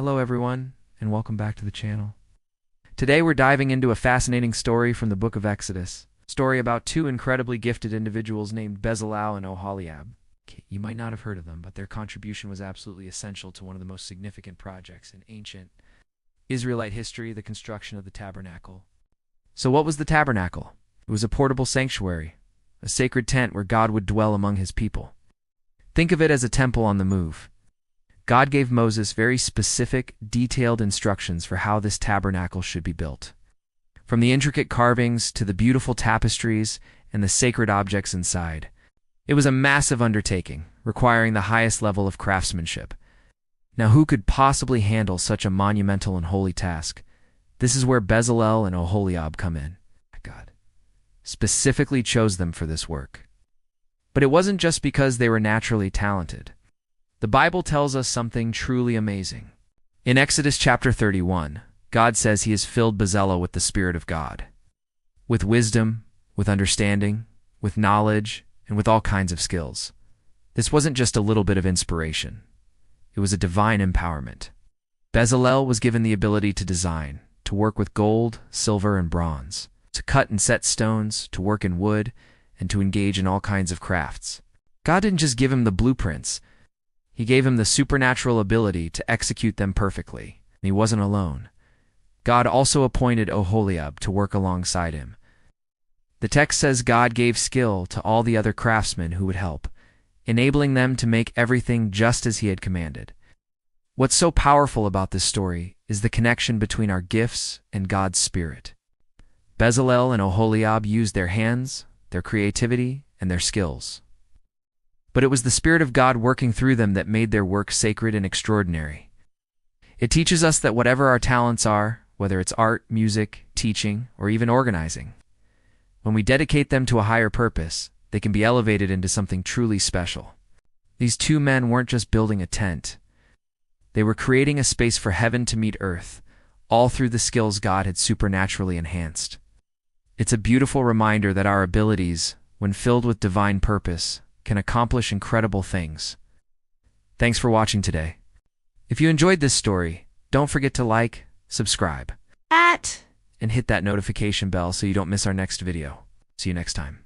Hello everyone, and welcome back to the channel. Today we're diving into a fascinating story from the book of Exodus. A story about two incredibly gifted individuals named Bezalel and Oholiab. You might not have heard of them, but their contribution was absolutely essential to one of the most significant projects in ancient Israelite history, the construction of the tabernacle. So what was the tabernacle? It was a portable sanctuary, a sacred tent where God would dwell among his people. Think of it as a temple on the move. God gave Moses very specific, detailed instructions for how this tabernacle should be built. From the intricate carvings to the beautiful tapestries and the sacred objects inside. It was a massive undertaking, requiring the highest level of craftsmanship. Now who could possibly handle such a monumental and holy task? This is where Bezalel and Oholiab come in. God specifically chose them for this work. But it wasn't just because they were naturally talented. The Bible tells us something truly amazing. In Exodus chapter 31, God says he has filled Bezalel with the Spirit of God. With wisdom, with understanding, with knowledge, and with all kinds of skills. This wasn't just a little bit of inspiration. It was a divine empowerment. Bezalel was given the ability to design, to work with gold, silver, and bronze, to cut and set stones, to work in wood, and to engage in all kinds of crafts. God didn't just give him the blueprints. He gave him the supernatural ability to execute them perfectly. And he wasn't alone. God also appointed Oholiab to work alongside him. The text says God gave skill to all the other craftsmen who would help, enabling them to make everything just as he had commanded. What's so powerful about this story is the connection between our gifts and God's Spirit. Bezalel and Oholiab used their hands, their creativity, and their skills. But it was the Spirit of God working through them that made their work sacred and extraordinary. It teaches us that whatever our talents are, whether it's art, music, teaching, or even organizing, when we dedicate them to a higher purpose, they can be elevated into something truly special. These two men weren't just building a tent. They were creating a space for heaven to meet earth, all through the skills God had supernaturally enhanced. It's a beautiful reminder that our abilities, when filled with divine purpose, can accomplish incredible things. Thanks for watching today. If you enjoyed this story, don't forget to like, subscribe, and hit that notification bell so you don't miss our next video. See you next time.